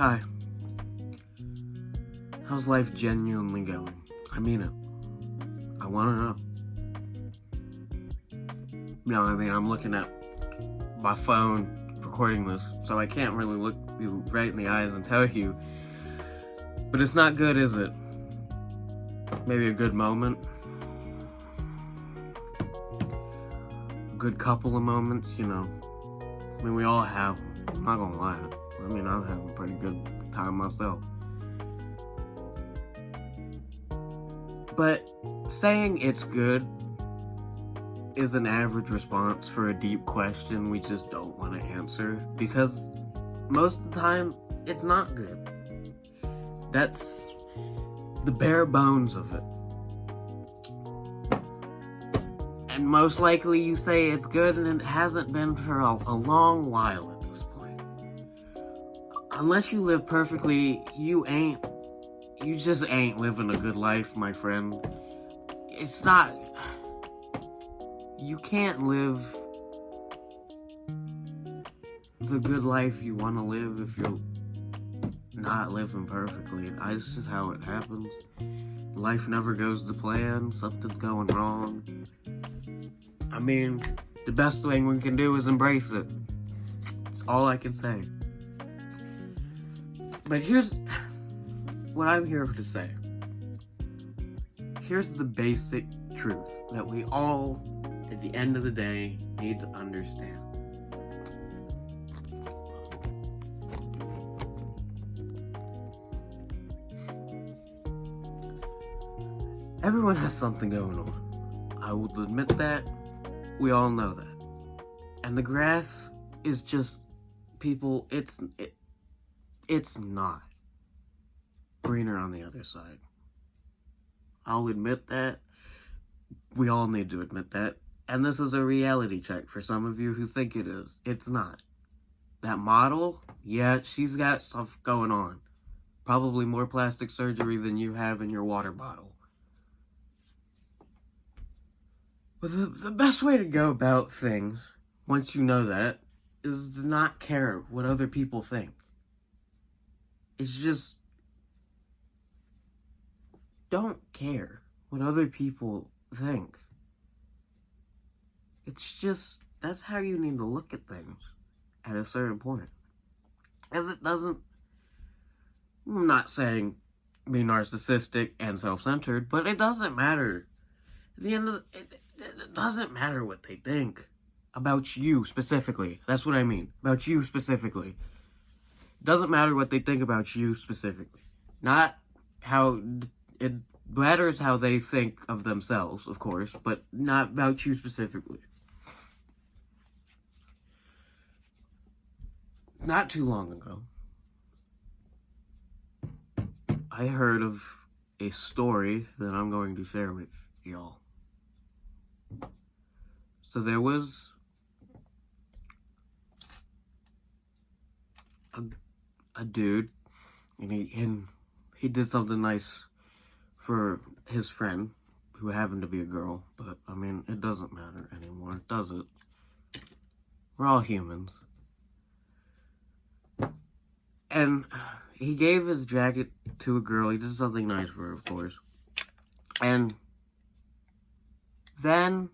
Hi. How's life genuinely going? I mean it. I want to know. I'm looking at my phone recording this, so I can't really look you right in the eyes and tell you. But it's not good, is it? Maybe a good moment. A good couple of moments, we all have them. I'm not gonna lie. I'm having a pretty good time myself. But saying it's good is an average response for a deep question we just don't want to answer, because most of the time it's not good. That's the bare bones of it. And most likely you say it's good, and it hasn't been for a long while at this point. Unless you live perfectly, you just ain't living a good life, my friend. It's not... You can't live the good life you want to live if you're not living perfectly. That's just how it happens. Life never goes to plan. Something's going wrong. The best thing we can do is embrace it. That's all I can say. But here's what I'm here to say. Here's the basic truth that we all, at the end of the day, need to understand. Everyone has something going on. I will admit that. We all know that. And the grass is just, people, it's not greener on the other side. I'll admit that. We all need to admit that. And this is a reality check for some of you who think it is. It's not. That model, yeah, she's got stuff going on. Probably more plastic surgery than you have in your water bottle. But the best way to go about things, once you know that, is to not care what other people think. It's just... don't care what other people think. It's just, that's how you need to look at things at a certain point. As it doesn't, I'm not saying be narcissistic and self-centered, but it doesn't matter. At the end of it doesn't matter what they think about you specifically. That's what I mean. About you specifically. It doesn't matter what they think about you specifically. Not how... It matters how they think of themselves, of course, but not about you specifically. Not too long ago, I heard of a story that I'm going to share with y'all. So there was a dude, and he did something nice for his friend, who happened to be a girl, but, it doesn't matter anymore, does it? We're all humans. And he gave his jacket to a girl. He did something nice for her, of course. And then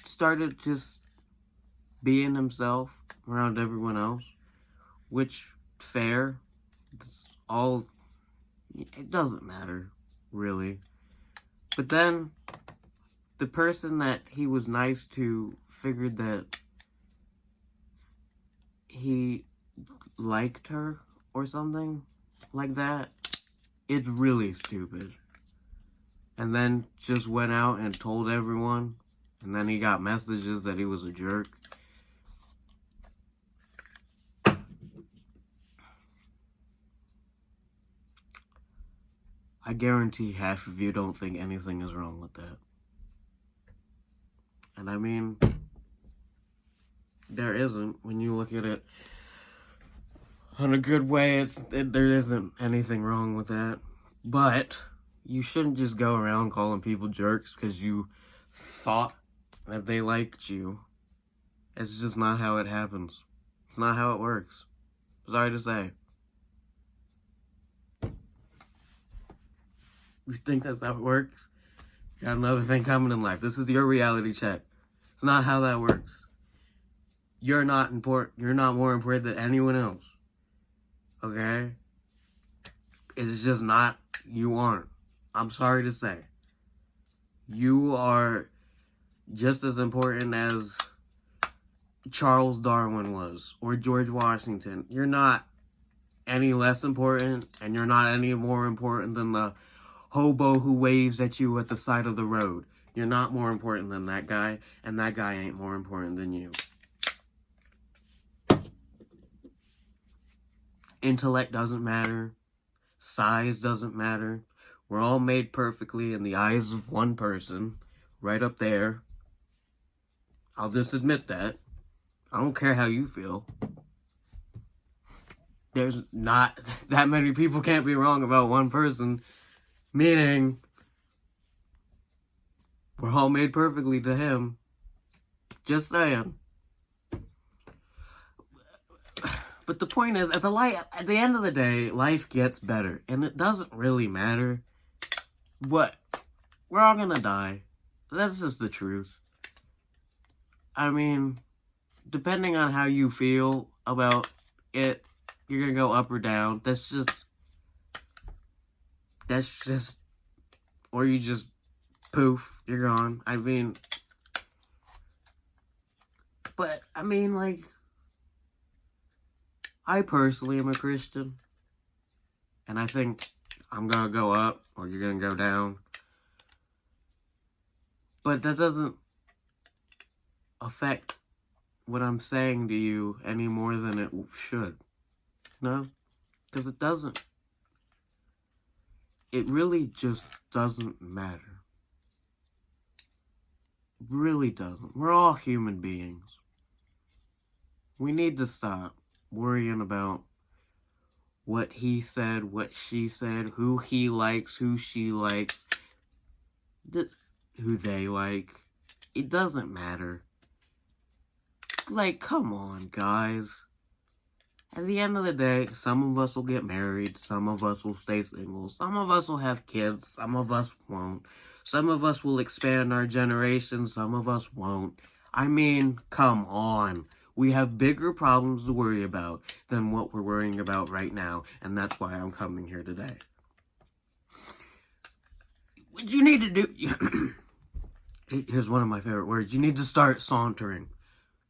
started just being himself around everyone else, which, fair, it's all... It doesn't matter, really. But then, the person that he was nice to figured that he liked her or something like that. It's really stupid. And then just went out and told everyone. And then he got messages that he was a jerk. I guarantee half of you don't think anything is wrong with that. And there isn't. When you look at it in a good way, there isn't anything wrong with that. But you shouldn't just go around calling people jerks because you thought that they liked you. It's just not how it happens. It's not how it works. Sorry to say. You think that's how it works? Got another thing coming in life. This is your reality check. It's not how that works. You're not important. You're not more important than anyone else. Okay? It's just not. You aren't. I'm sorry to say. You are just as important as Charles Darwin was, or George Washington. You're not any less important, and you're not any more important than the hobo who waves at you at the side of the road. You're not more important than that guy, and that guy ain't more important than you. Intellect doesn't matter. Size doesn't matter. We're all made perfectly in the eyes of one person, right up there. I'll just admit that. I don't care how you feel. There's not that many people can't be wrong about one person, meaning we're all made perfectly to him. Just saying. But the point is, at the end of the day, life gets better, and it doesn't really matter what. We're all gonna die. That's just the truth. I mean, depending on how you feel about it, you're gonna go up or down. That's just, or you just poof, you're gone. I mean, but I mean, like, I personally am a Christian, and I think I'm gonna go up or you're gonna go down. But that doesn't affect what I'm saying to you any more than it should. No? Because it doesn't. It really just doesn't matter. It really doesn't. We're all human beings. We need to stop worrying about what he said, what she said, who he likes, who she likes, who they like. It doesn't matter. Like, come on, guys. At the end of the day, some of us will get married, some of us will stay single, some of us will have kids, some of us won't. Some of us will expand our generation, some of us won't. I mean, come on. We have bigger problems to worry about than what we're worrying about right now, and that's why I'm coming here today. What you need to do... Here's one of my favorite words. You need to start sauntering.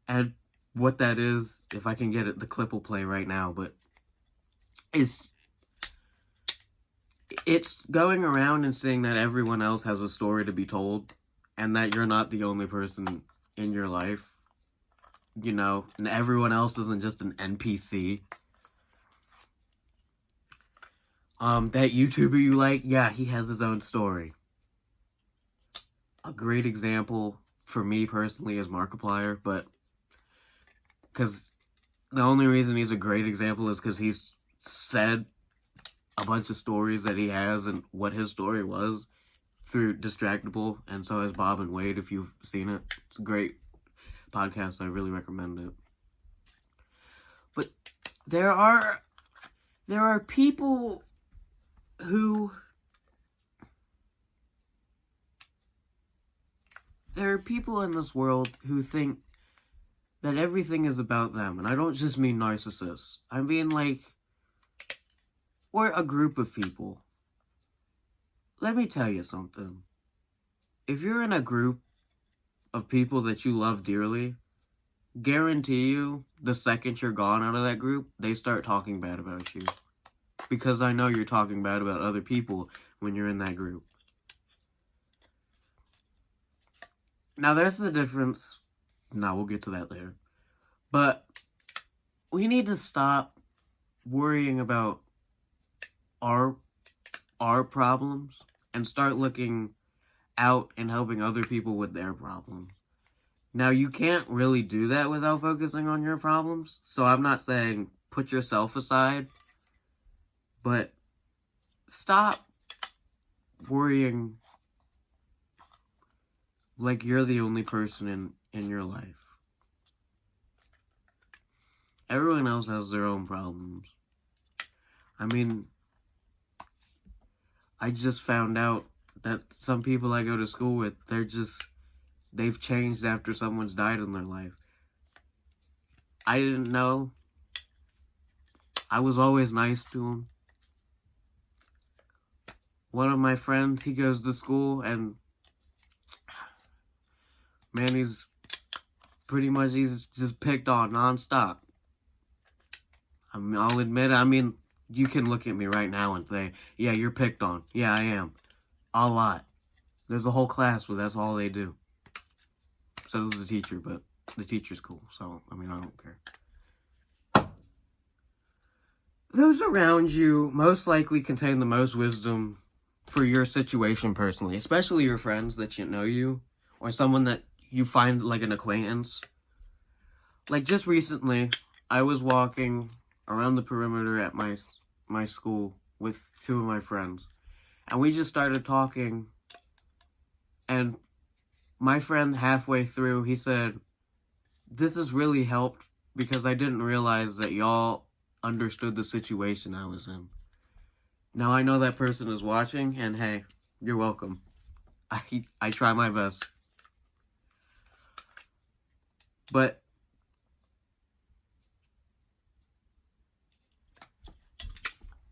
And what that is, if I can get it, the clip will play right now, but it's going around and saying that everyone else has a story to be told, and that you're not the only person in your life. You know, and everyone else isn't just an NPC. That YouTuber you like, yeah, he has his own story. A great example for me personally is Markiplier, but because the only reason he's a great example is because he's said a bunch of stories that he has and what his story was through Distractable, and so has Bob and Wade, if you've seen it. It's a great podcast. I really recommend it. But there are people who... There are people in this world who think that everything is about them. And I don't just mean narcissists. I mean, like, we're a group of people. Let me tell you something. If you're in a group of people that you love dearly, guarantee you, the second you're gone out of that group, they start talking bad about you. Because I know you're talking bad about other people when you're in that group. Now, there's the difference. Now, we'll get to that later. But we need to stop worrying about our problems and start looking out and helping other people with their problems. Now, you can't really do that without focusing on your problems. So I'm not saying put yourself aside, but stop worrying like you're the only person in your life. Everyone else has their own problems. I mean, I just found out that some people I go to school with, they've changed after someone's died in their life. I didn't know. I was always nice to them. One of my friends, he goes to school, and man, he's just picked on nonstop. I'll admit it. You can look at me right now and say, yeah, you're picked on. Yeah, I am. A lot. There's a whole class where that's all they do. So does the teacher, but the teacher's cool. So, I don't care. Those around you most likely contain the most wisdom for your situation personally, especially your friends that know you, or someone that you find like an acquaintance. Like just recently, I was walking around the perimeter at my school with two of my friends, and we just started talking, and my friend halfway through, he said, "This has really helped because I didn't realize that y'all understood the situation I was in." Now I know that person is watching, and hey, you're welcome. I try my best. But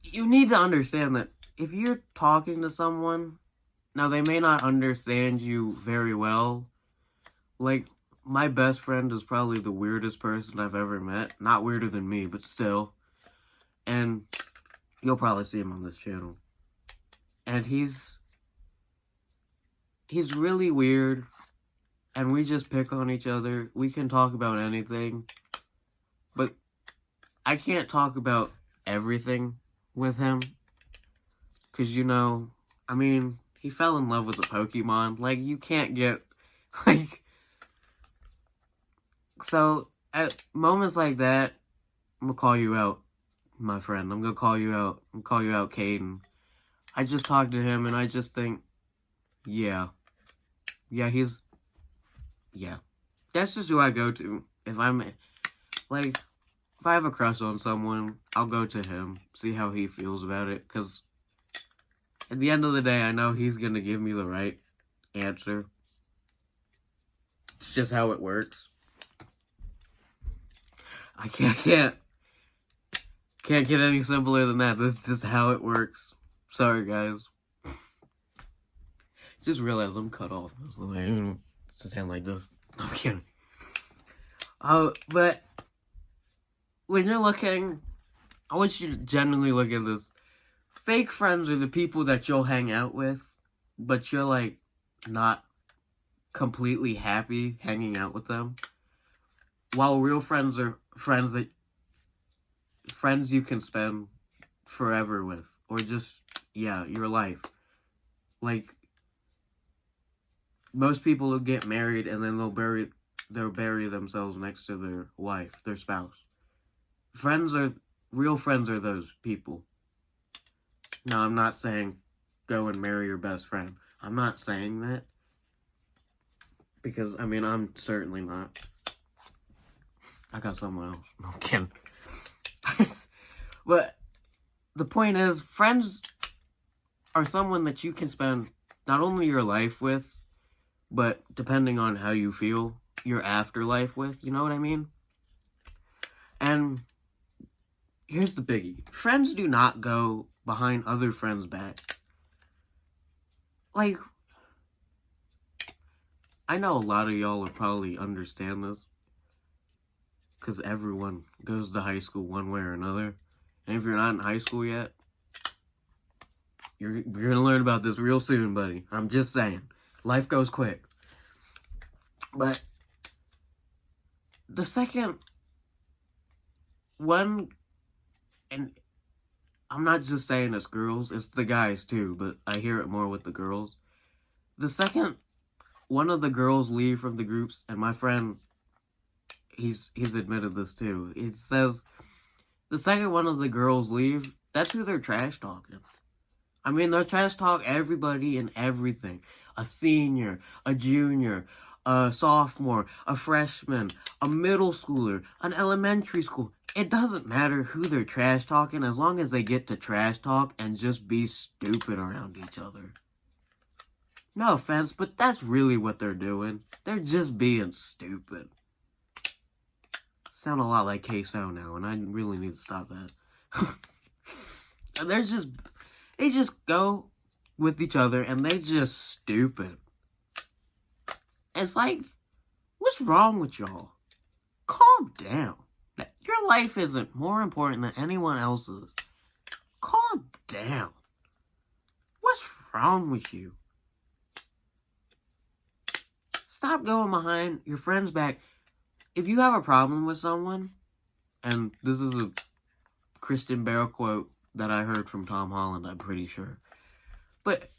you need to understand that if you're talking to someone, now they may not understand you very well. Like, my best friend is probably the weirdest person I've ever met. Not weirder than me, but still. And you'll probably see him on this channel. And he's really weird. And we just pick on each other. We can talk about anything. But I can't talk about everything with him. Because, he fell in love with a Pokemon. Like, you can't get, So, at moments like that, I'm gonna call you out, my friend. I'm gonna call you out. I'm gonna call you out, Caden. I just talked to him, and I just think, yeah. Yeah, that's just who I go to. If I have a crush on someone, I'll go to him, see how he feels about it, because at the end of the day, I know he's gonna give me the right answer. It's just how it works. I can't get any simpler than that. This is just how it works. Sorry, guys. Just realized I'm cut off. It's a hand like this. I'm kidding. But when you're looking, I want you to genuinely look at this. Fake friends are the people that you'll hang out with, but you're not completely happy hanging out with them. While real friends are friends you can spend forever with, or just, your life. Most people will get married and then they'll bury themselves next to their wife, their spouse. Real friends are those people. Now, I'm not saying go and marry your best friend. I'm not saying that. Because, I'm certainly not. I got someone else. No, I'm kidding. But the point is, friends are someone that you can spend not only your life with, but depending on how you feel, your afterlife with. You know what I mean? And here's the biggie. Friends do not go behind other friends' back. I know a lot of y'all will probably understand this, because everyone goes to high school one way or another. And if you're not in high school yet, you're going to learn about this real soon, buddy. I'm just saying. Life goes quick. But the second one, and I'm not just saying it's girls, it's the guys too, but I hear it more with the girls. The second one of the girls leave from the groups, and my friend, he's admitted this too. It says the second one of the girls leave, that's who they're trash talking. They're trash talk everybody and everything. A senior, a junior, a sophomore, a freshman, a middle schooler, an elementary school, it doesn't matter who they're trash talking as long as they get to trash talk and just be stupid around each other. No offense, but that's really what they're doing. They're just being stupid. Sound a lot like Queso now, and I really need to stop that. They just go with each other, and they just stupid. It's like, what's wrong with y'all? Calm down. Your life isn't more important than anyone else's. Calm down. What's wrong with you? Stop going behind your friend's back. If you have a problem with someone, and this is a Christian Bale quote that I heard from Tom Holland, I'm pretty sure. But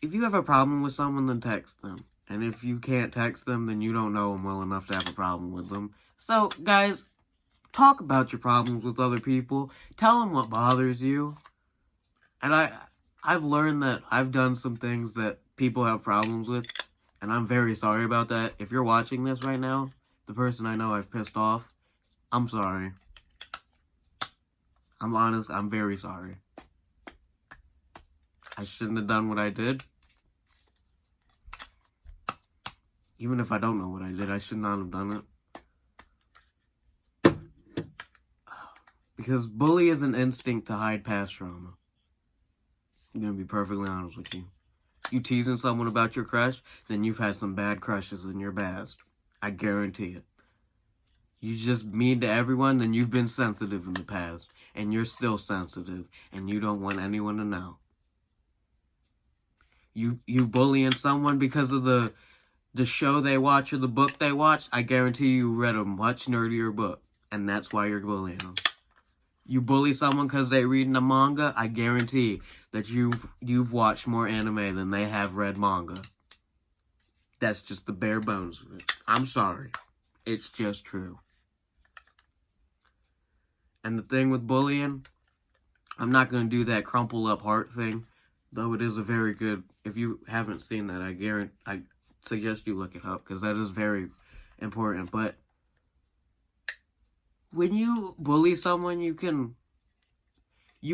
if you have a problem with someone, then text them. And if you can't text them, then you don't know them well enough to have a problem with them. So, guys, talk about your problems with other people. Tell them what bothers you. And I've learned that I've done some things that people have problems with. And I'm very sorry about that. If you're watching this right now, the person I know I've pissed off, I'm sorry. I'm honest, I'm very sorry. I shouldn't have done what I did. Even if I don't know what I did, I should not have done it. Because bully is an instinct to hide past trauma. I'm gonna be perfectly honest with you. You teasing someone about your crush, then you've had some bad crushes in your past. I guarantee it. You just mean to everyone, then you've been sensitive in the past. And you're still sensitive. And you don't want anyone to know. You bullying someone because of the show they watch or the book they watch, I guarantee you read a much nerdier book. And that's why you're bullying them. You bully someone because they read a manga, I guarantee that you've watched more anime than they have read manga. That's just the bare bones of it. I'm sorry. It's just true. And the thing with bullying, I'm not going to do that crumple up heart thing, though it is a very good, if you haven't seen that, I suggest you look it up, because that is very important. But when you bully someone, you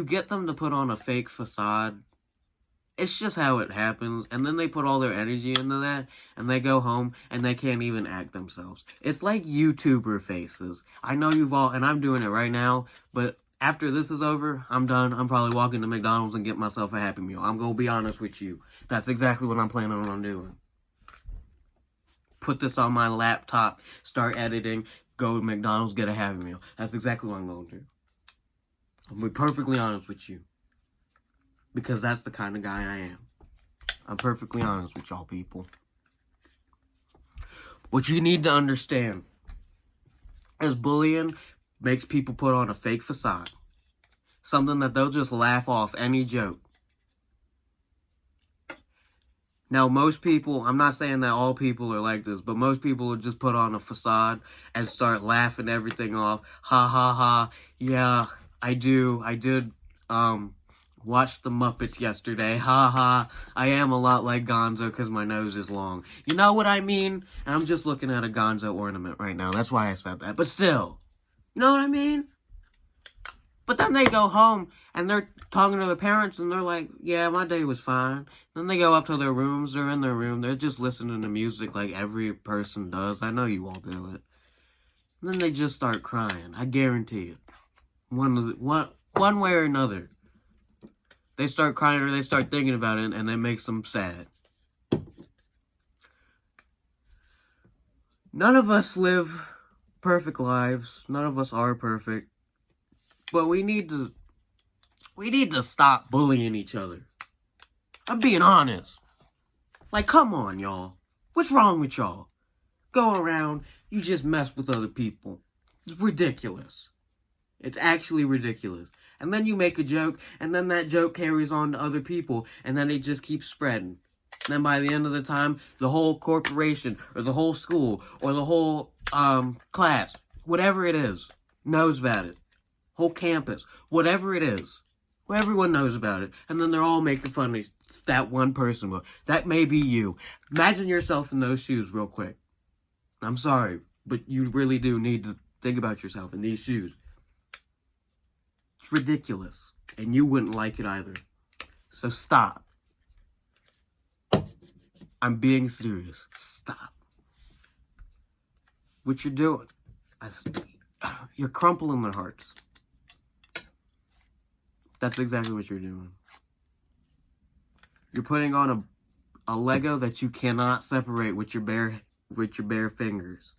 get them to put on a fake facade. It's just how it happens. And then they put all their energy into that, and they go home, and they can't even act themselves. It's like YouTuber faces. I know you've all, and I'm doing it right now, but after this is over, I'm done. I'm probably walking to McDonald's and get myself a Happy Meal. I'm going to be honest with you. That's exactly what I'm planning on doing. Put this on my laptop, start editing, go to McDonald's, get a Happy Meal. That's exactly what I'm going to do. I'm going to be perfectly honest with you. Because that's the kind of guy I am. I'm perfectly honest with y'all people. What you need to understand is bullying makes people put on a fake facade. Something that they'll just laugh off any joke. Now, most people, I'm not saying that all people are like this, but most people will just put on a facade and start laughing everything off. Ha ha ha. Yeah, I did, watch the Muppets yesterday. Ha ha. I am a lot like Gonzo because my nose is long. You know what I mean? And I'm just looking at a Gonzo ornament right now. That's why I said that. But still. You know what I mean? But then they go home and they're talking to their parents and they're like, yeah, my day was fine. Then they go up to their rooms. They're in their room. They're just listening to music like every person does. I know you all do it. And then they just start crying. I guarantee it. One way or another. They start crying or they start thinking about it and it makes them sad. None of us live perfect lives. None of us are perfect. But we need to stop bullying each other. I'm being honest. Like, come on, y'all. What's wrong with y'all? Go around, you just mess with other people. It's ridiculous. It's actually ridiculous. And then you make a joke, and then that joke carries on to other people, and then it just keeps spreading. And then by the end of the time, the whole corporation, or the whole school, or the whole class, whatever it is, knows about it. Whole campus, whatever it is. Everyone knows about it. And then they're all making fun of that one person. That may be you. Imagine yourself in those shoes real quick. I'm sorry, but you really do need to Think about yourself in these shoes. It's ridiculous. And you wouldn't like it either. So stop. I'm being serious. Stop. What you're doing. You're crumpling their hearts. That's exactly what you're doing. You're putting on a Lego that you cannot separate with your bare fingers.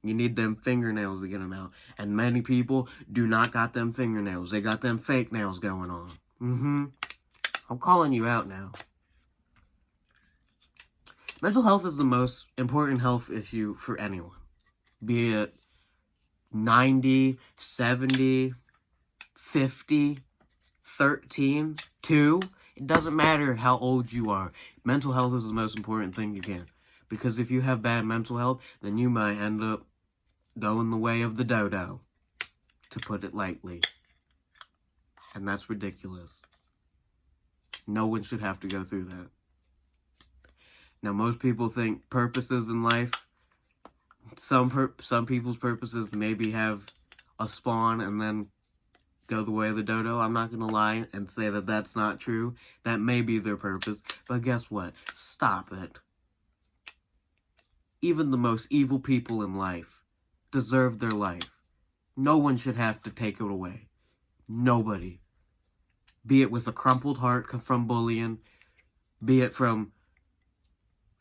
You need them fingernails to get them out. And many people do not got them fingernails. They got them fake nails going on. I'm calling you out now. Mental health is the most important health issue for anyone. Be it 90, 70, 50, 13, 2. It doesn't matter how old you are. Mental health is the most important thing you can. Because if you have bad mental health, then you might end up going the way of the dodo, to put it lightly. And that's ridiculous. No one should have to go through that. Now, most people think purposes in life, some people's purposes maybe have a spawn and then go the way of the dodo. I'm not going to lie and say that that's not true. That may be their purpose. But guess what? Stop it. Even the most evil people in life deserve their life. No one should have to take it away. Nobody. Be it with a crumpled heart from bullying, be it from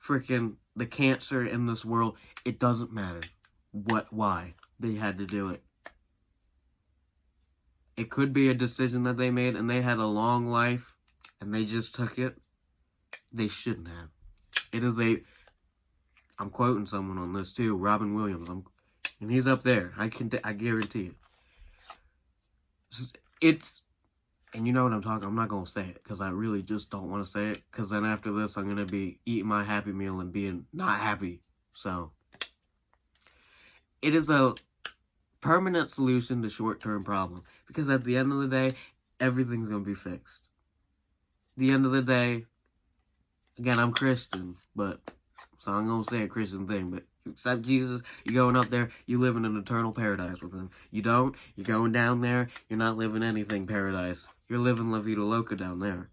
freaking the cancer in this world, it doesn't matter why they had to do it. It could be a decision that they made and they had a long life and they just took it. They shouldn't have. It is I'm quoting someone on this too, Robin Williams, and he's up there. I guarantee it. And you know what I'm talking. I'm not gonna say it because I really just don't want to say it. Because then after this, I'm gonna be eating my Happy Meal and being not happy. So it is a permanent solution to short-term problems. Because at the end of the day, everything's gonna be fixed. At the end of the day, again, I'm Christian, but so I'm gonna say a Christian thing, but you accept Jesus, you're going up there, you live in an eternal paradise with him. You don't, you're going down there, you're not living anything paradise. You're living La Vida Loca down there.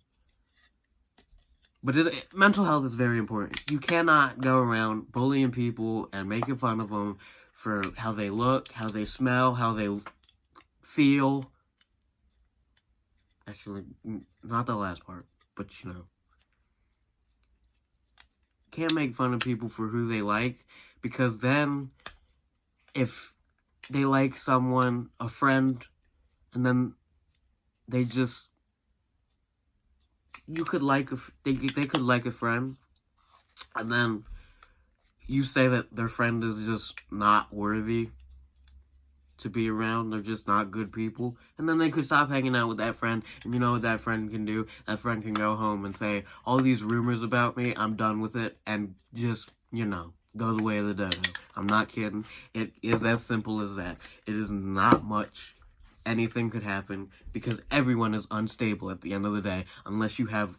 But mental health is very important. You cannot go around bullying people and making fun of them for how they look, how they smell, how they feel. Actually, not the last part, but you know. Can't make fun of people for who they like, because then if they like someone, a friend, and then they just, they could like a friend, and then you say that their friend is just not worthy to be around, they're just not good people, and then they could stop hanging out with that friend, and you know what that friend can do? That friend can go home and say, all these rumors about me, I'm done with it, and just, you know, go the way of the dodo. I'm not kidding. It is as simple as that. It is not much. Anything could happen, because everyone is unstable at the end of the day, unless you have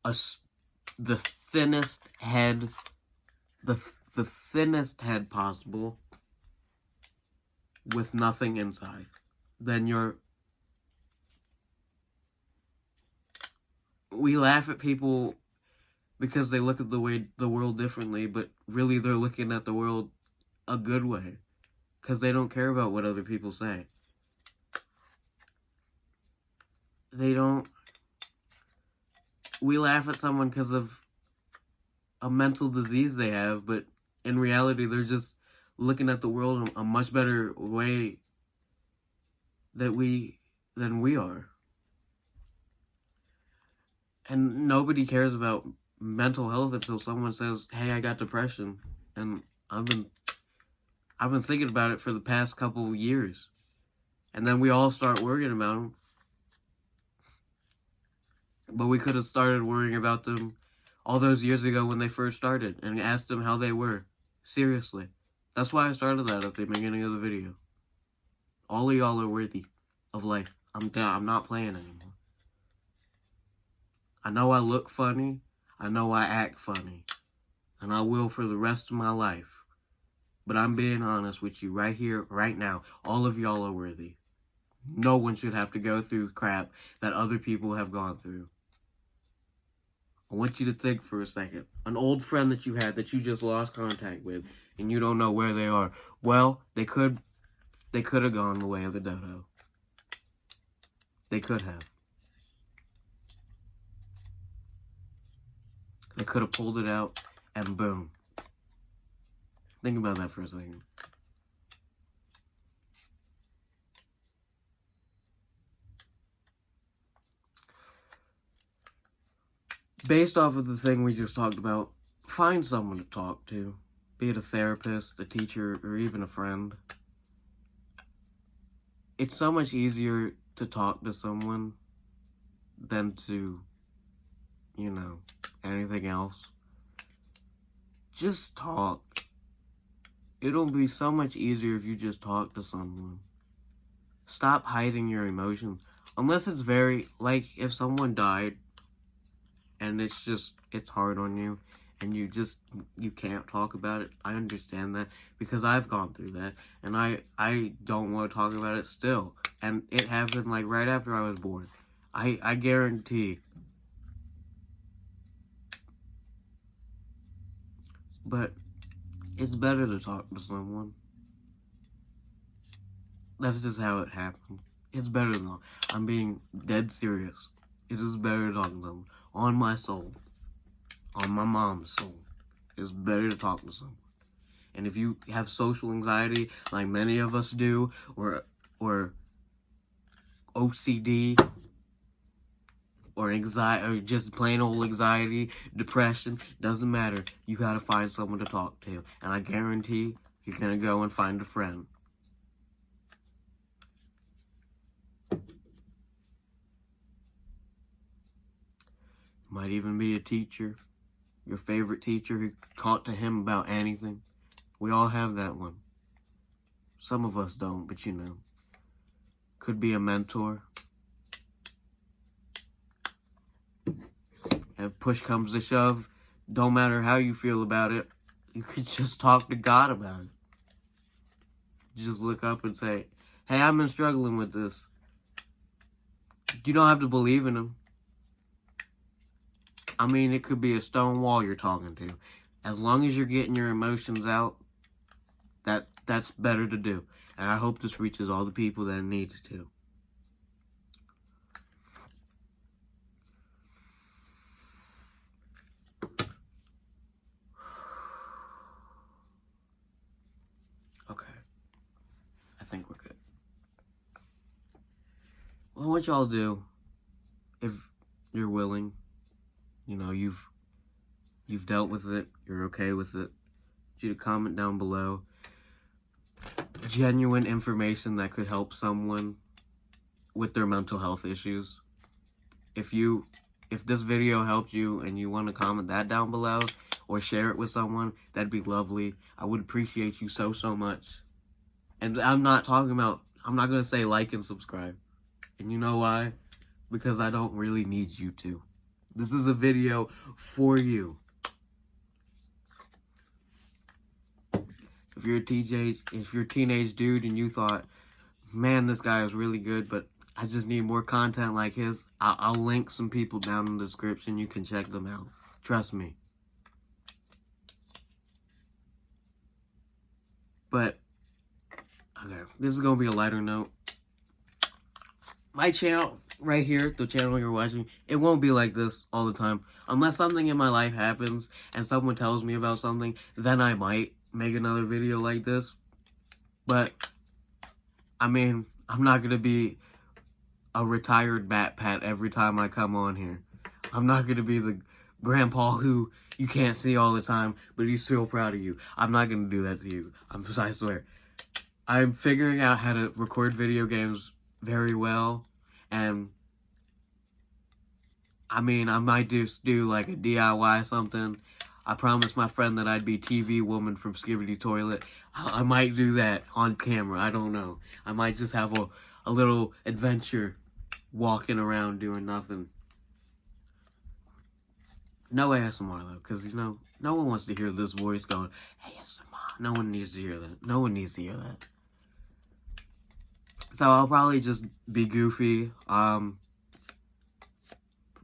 the thinnest head, the thinnest head possible, with nothing inside. Then we laugh at people because they look at the world differently, but really they're looking at the world a good way, because they don't care about what other people say. We laugh at someone because of a mental disease they have, but in reality they're just looking at the world in a much better way than we are. And nobody cares about mental health until someone says, hey, I got depression. And I've been thinking about it for the past couple of years. And then we all start worrying about them. But we could have started worrying about them all those years ago when they first started and asked them how they were. Seriously. That's why I started that at the beginning of the video. All of y'all are worthy of life. I'm not playing anymore. I know I look funny. I know I act funny. And I will for the rest of my life. But I'm being honest with you right here, right now. All of y'all are worthy. No one should have to go through crap that other people have gone through. I want you to think for a second. An old friend that you had that you just lost contact with and you don't know where they are. Well, they could have gone the way of the dodo. They could have. They could have pulled it out and boom. Think about that for a second. Based off of the thing we just talked about, find someone to talk to. Be it a therapist, a teacher, or even a friend. It's so much easier to talk to someone than to, anything else. Just talk. It'll be so much easier if you just talk to someone. Stop hiding your emotions. Unless it's if someone died and it's hard on you and you can't talk about it. I understand that because I've gone through that and I don't want to talk about it still. And it happened right after I was born. I guarantee. But it's better to talk to someone. That's just how it happened. It's better though. I'm being dead serious. It is better to talk to someone. On my soul. On my mom's soul. It's better to talk to someone. And if you have social anxiety, like many of us do, or OCD, or anxiety, or just plain old anxiety, depression, doesn't matter. You gotta find someone to talk to. And I guarantee you're gonna go and find a friend. Might even be a teacher. Your favorite teacher who talked to him about anything. We all have that one. Some of us don't, but Could be a mentor. If push comes to shove, don't matter how you feel about it, you could just talk to God about it. Just look up and say, hey, I've been struggling with this. You don't have to believe in him. I mean, it could be a stone wall you're talking to. As long as you're getting your emotions out, that's better to do. And I hope this reaches all the people that it needs to. Okay. I think we're good. Well, what y'all do, if you're willing, you've dealt with it, you're okay with it, you to comment down below genuine information that could help someone with their mental health issues. If this video helped you and you want to comment that down below or share it with someone, that'd be lovely. I would appreciate you so much. And I'm not going to say like and subscribe. And you know why? Because I don't really need you to. This is a video for you. If you're a teenage dude and you thought, man, this guy is really good, but I just need more content like his, I'll link some people down in the description. You can check them out. Trust me. But, okay, this is going to be a lighter note. My channel, right here, the channel you're watching, it won't be like this all the time. Unless something in my life happens and someone tells me about something, then I might make another video like this. But, I mean, I'm not going to be a retired MatPat every time I come on here. I'm not going to be the grandpa who you can't see all the time, but he's still proud of you. I'm not going to do that to you. I swear. I'm figuring out how to record video games very well, and I mean, I might just do like a DIY something. I promised my friend that I'd be TV woman from Skibidi Toilet. I might do that on camera. I don't know. I might just have a little adventure walking around doing nothing. No ASMR though, because no one wants to hear this voice going, ASMR. No one needs to hear that. No one needs to hear that. So I'll probably just be goofy.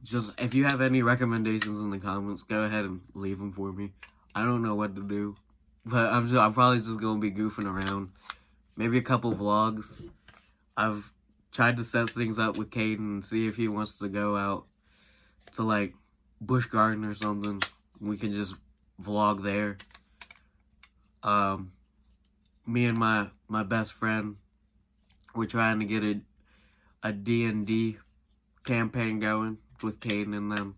Just if you have any recommendations in the comments, go ahead and leave them for me. I don't know what to do, but I'm probably just gonna be goofing around. Maybe a couple vlogs. I've tried to set things up with Caden and see if he wants to go out to like Busch Garden or something. We can just vlog there. Me and my best friend, we're trying to get a D&D campaign going with Caden and them.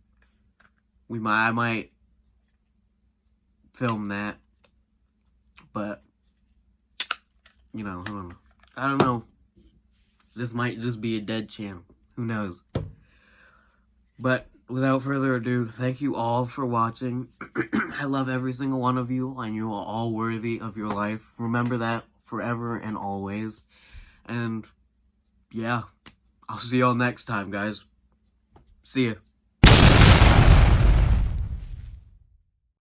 I might film that, but you know, I don't know. This might just be a dead channel. Who knows? But without further ado, thank you all for watching. I love every single one of you, and you are all worthy of your life. Remember that forever and always. And yeah, I'll see y'all next time, guys. See ya.